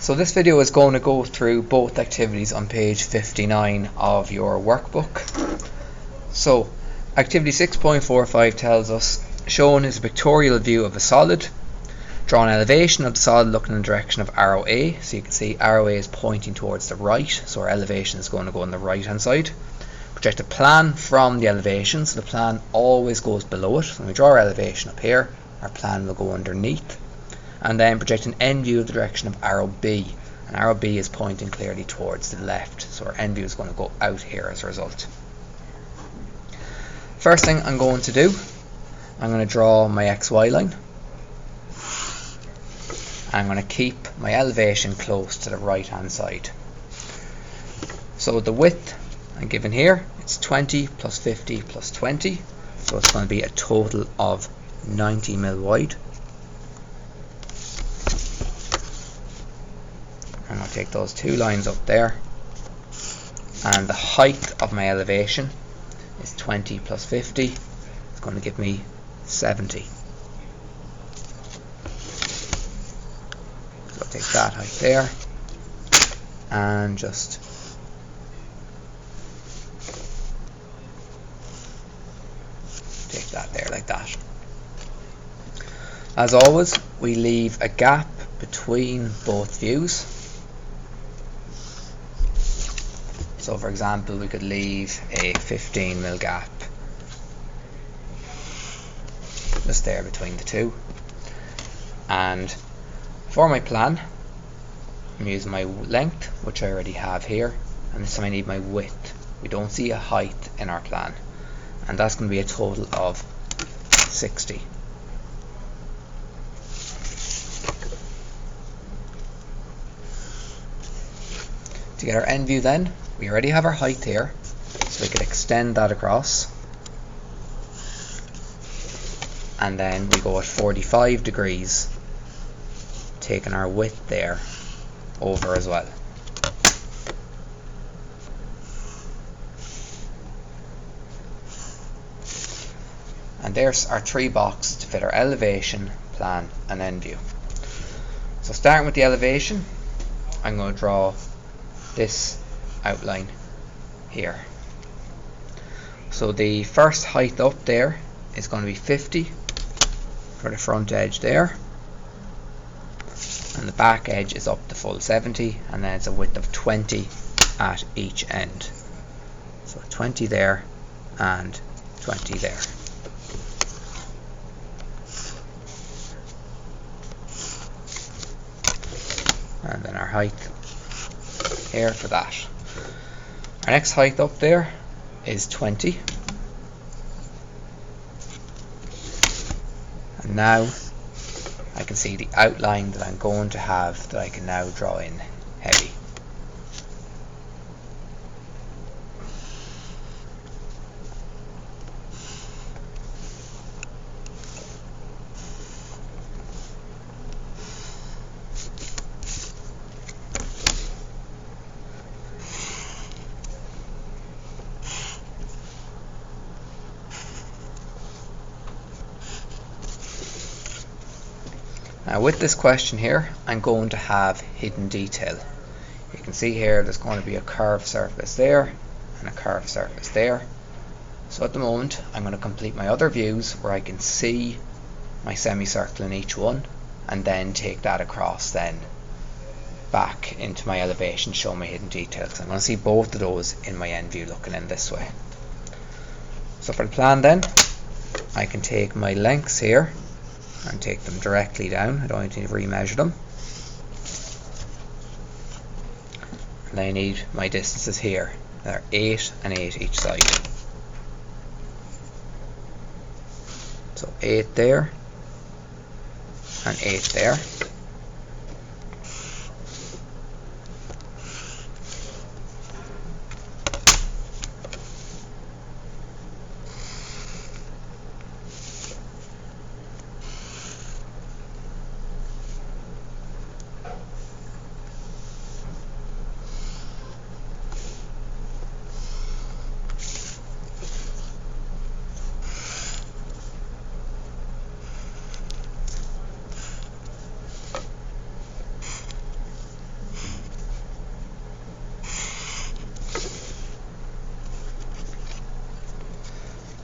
So this video is going to go through both activities on page 59 of your workbook. So activity 6.45 tells us, shown is a pictorial view of a solid. Draw an elevation of the solid looking in the direction of arrow A. So you can see arrow A is pointing towards the right, so our elevation is going to go on the right hand side. Project a plan from the elevation, so the plan always goes below it. When we draw our elevation up here, our plan will go underneath. And then project an end view of the direction of arrow B, and arrow B is pointing clearly towards the left, so our end view is going to go out here as a result. First thing I'm going to do, I'm going to draw my XY line. I'm going to keep my elevation close to the right hand side. So the width I'm given here, it's 20 plus 50 plus 20, so it's going to be a total of 90 mm wide. I'm going to take those two lines up there, and the height of my elevation is 20 plus 50. It's going to give me 70. So I'll take that height there and just take that there like that. As always, we leave a gap between both views. So for example, we could leave a 15 mm gap just there between the two. And for my plan, I'm using my length, which I already have here, and this time I need my width. We don't see a height in our plan, and that's going to be a total of 60. To get our end view then, we already have our height here, so we could extend that across, and then we go at 45 degrees, taking our width there over as well. And there's our three boxes to fit our elevation, plan and end view. So starting with the elevation, I'm going to draw this outline here. So the first height up there is going to be 50 for the front edge there, and the back edge is up the full 70, and then it's a width of 20 at each end. So 20 there and 20 there. And then our height here for that. Our next height up there is 20. And now I can see the outline that I'm going to have that I can now draw in heavy. Now with this question here, I'm going to have hidden detail. You can see here there's going to be a curved surface there and a curved surface there. So at the moment I'm going to complete my other views where I can see my semicircle in each one, and then take that across then back into my elevation, show my hidden details. I'm going to see both of those in my end view looking in this way. So for the plan then, I can take my lengths here and take them directly down. I don't need to remeasure them. And I need my distances here. They're 8 and 8 each side. So 8 there and 8 there.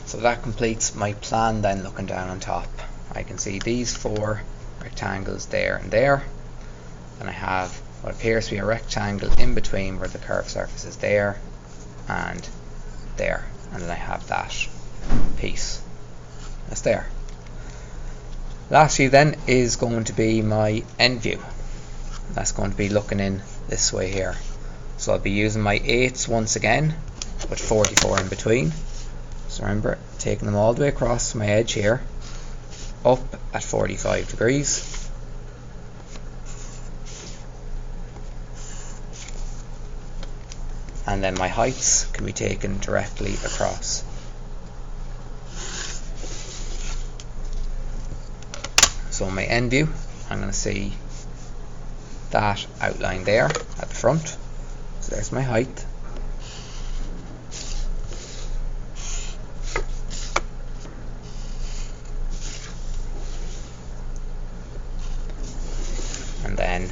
So that completes my plan then. Looking down on top, I can see these 4 rectangles there and there. And I have what appears to be a rectangle in between where the curved surface is there and there. And then I have that piece that's there. Lastly then is going to be my end view. That's going to be looking in this way here. So I'll be using my 8s once again with 44 in between. So remember, taking them all the way across my edge here, up at 45 degrees. And then my heights can be taken directly across. So my end view, I'm going to see that outline there at the front. So there's my height. And then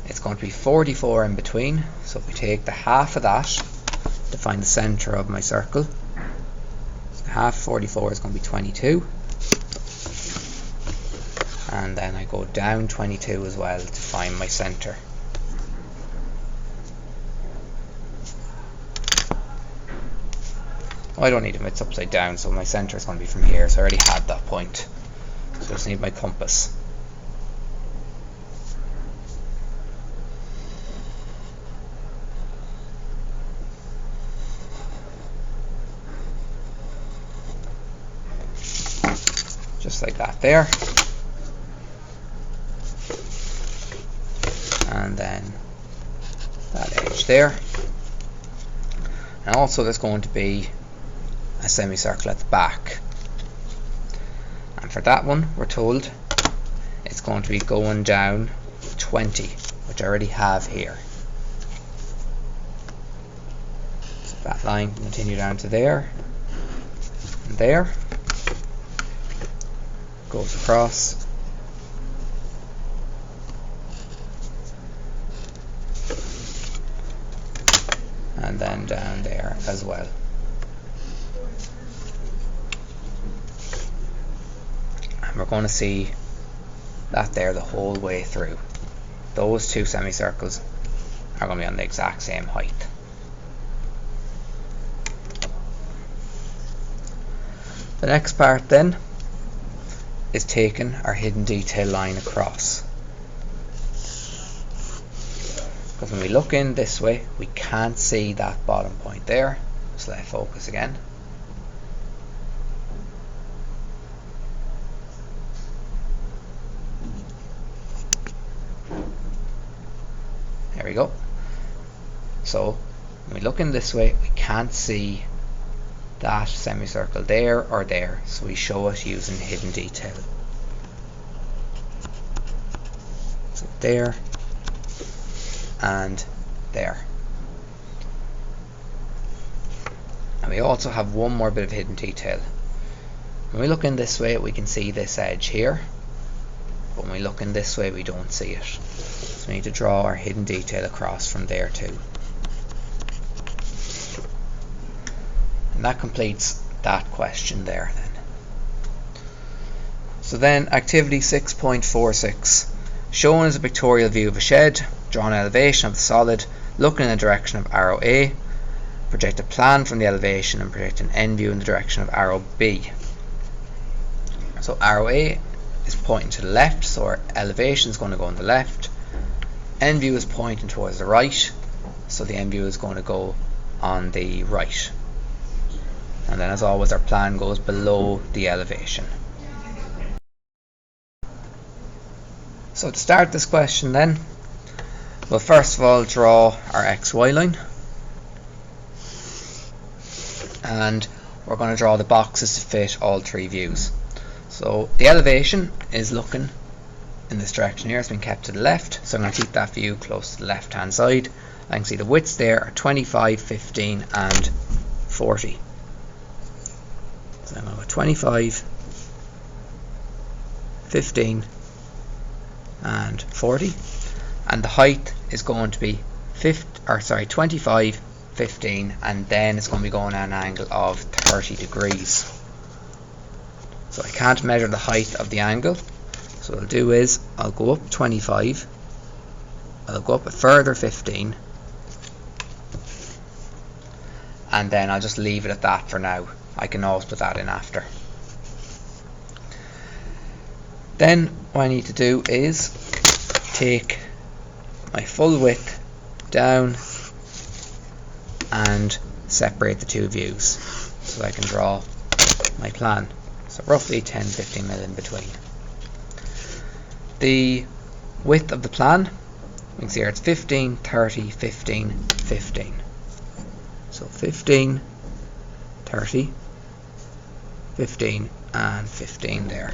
it's going to be 44 in between. So if we take the half of that to find the center of my circle, so half 44 is going to be 22. And then I go down 22 as well to find my center. I don't need them, it's upside down, so my center is going to be from here, so I already had that point. So I just need my compass. Just like that there. And then that edge there. And also there's going to be a semicircle at the back. And for that one, we're told it's going to be going down 20, which I already have here. So that line can continue down to there and there. Goes across. And then down there as well. And we're going to see that there the whole way through. Those 2 semicircles are going to be on the exact same height. The next part then is taking our hidden detail line across. Because when we look in this way, we can't see that bottom point there. Just let it focus again. There we go. So when we look in this way, we can't see that semicircle there or there, so we show it using hidden detail. So there and there. And we also have one more bit of hidden detail. When we look in this way, we can see this edge here, but when we look in this way, we don't see it. So we need to draw our hidden detail across from there too. And that completes that question there then. So then activity 6.46, shown is a pictorial view of a shed, draw an elevation of the solid, looking in the direction of arrow A, project a plan from the elevation and project an end view in the direction of arrow B. So arrow A is pointing to the left, so our elevation is going to go on the left. End view is pointing towards the right, so the end view is going to go on the right. And then as always, our plan goes below the elevation. So to start this question then, we'll first of all draw our XY line. And we're going to draw the boxes to fit all 3 views. So the elevation is looking in this direction here. It's been kept to the left, so I'm going to keep that view close to the left hand side. I can see the widths there are 25, 15 and 40. So I'm going to go 25, 15 and 40, and the height is going to be 25, 15, and then it's going to be going at an angle of 30 degrees. So I can't measure the height of the angle. So what I'll do is I'll go up 25, I'll go up a further 15, and then I'll just leave it at that for now. I can always put that in after. Then what I need to do is take my full width down and separate the two views so I can draw my plan. So roughly 10-15mm in between. The width of the plan, you can see here it's 15, 30, 15, 15. So 15, 30, 15 and 15 there.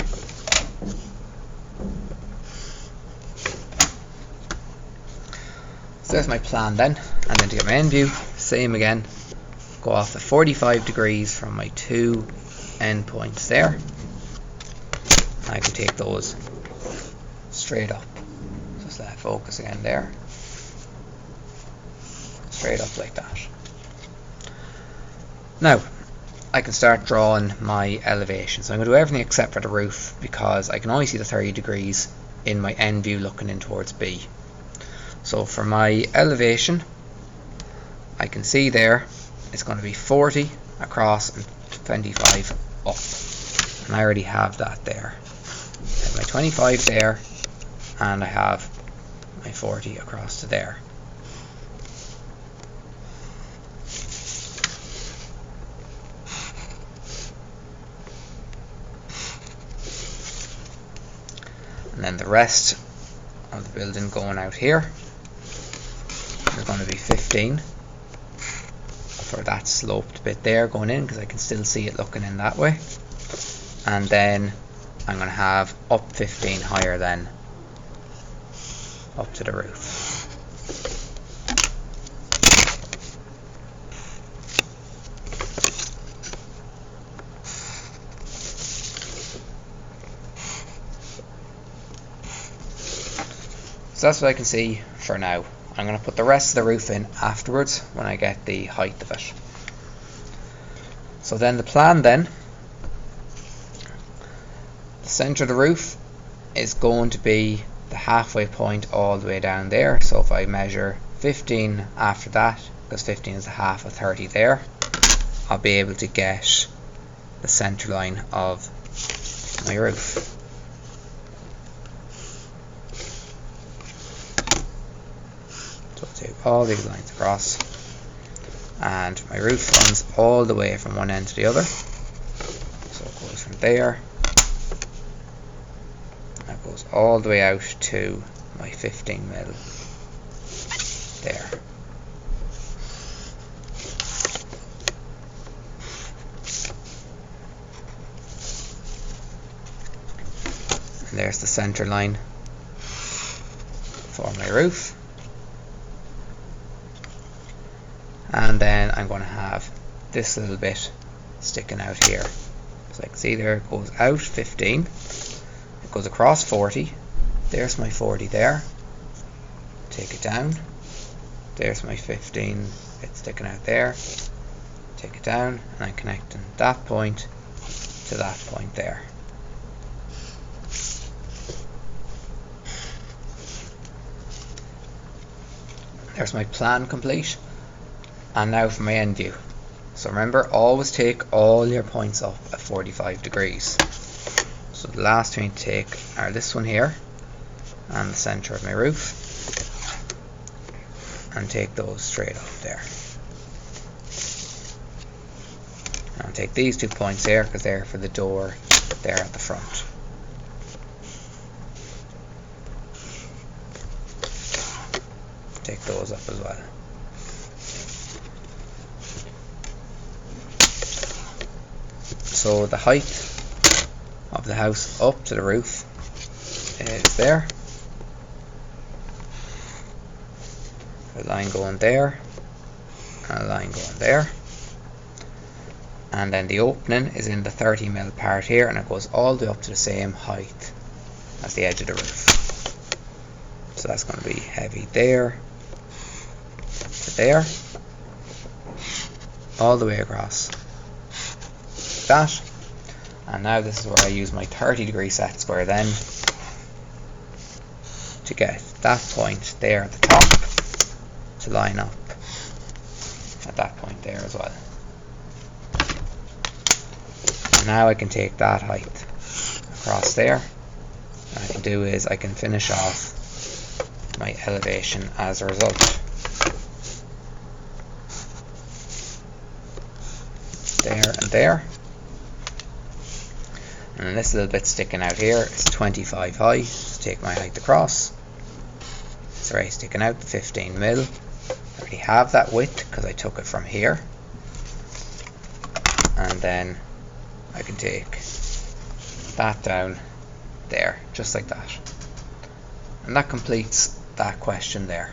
So there's my plan then, and then to get my end view, same again, go off at 45 degrees from my two end points there. I can take those straight up. Just let it focus again there. Straight up like that. Now, I can start drawing my elevation. So I'm going to do everything except for the roof because I can only see the 30 degrees in my end view looking in towards B. So for my elevation, I can see there it's going to be 40 across and 25 up. And I already have that there. I have my 25 there and I have my 40 across to there. And then the rest of the building going out here is going to be 15 for that sloped bit there going in because I can still see it looking in that way. And then I'm going to have up 15 higher than up to the roof. So that's what I can see for now. I'm going to put the rest of the roof in afterwards when I get the height of it. So then the plan then, the centre of the roof is going to be the halfway point all the way down there. So if I measure 15 after that, because 15 is the half of 30 there, I'll be able to get the centre line of my roof. So I'll take all these lines across, and my roof runs all the way from one end to the other. So it goes from there, that goes all the way out to my 15mm there. And there's the centre line for my roof. And then I'm going to have this little bit sticking out here. So I can see there it goes out 15, it goes across 40, there's my 40 there, take it down, there's my 15 bit sticking out there, take it down, and I'm connecting that point to that point there. There's my plan complete. And now for my end view. So remember, always take all your points up at 45 degrees. So the last two I need to take are this one here and the centre of my roof, and take those straight up there. And I'll take these 2 points there because they're for the door there at the front. Take those up as well. So the height of the house up to the roof is there. A line going there, and a line going there. And then the opening is in the 30mm part here, and it goes all the way up to the same height as the edge of the roof. So that's going to be heavy there to there, all the way across. That, And now this is where I use my 30-degree set square then to get that point there at the top to line up at that point there as well. And now I can take that height across there. What I can do is I can finish off my elevation as a result. There and there. And this little bit sticking out here is 25 high. So take my height across. Sorry, sticking out 15 mil. I already have that width because I took it from here. And then I can take that down there, just like that. And that completes that question there.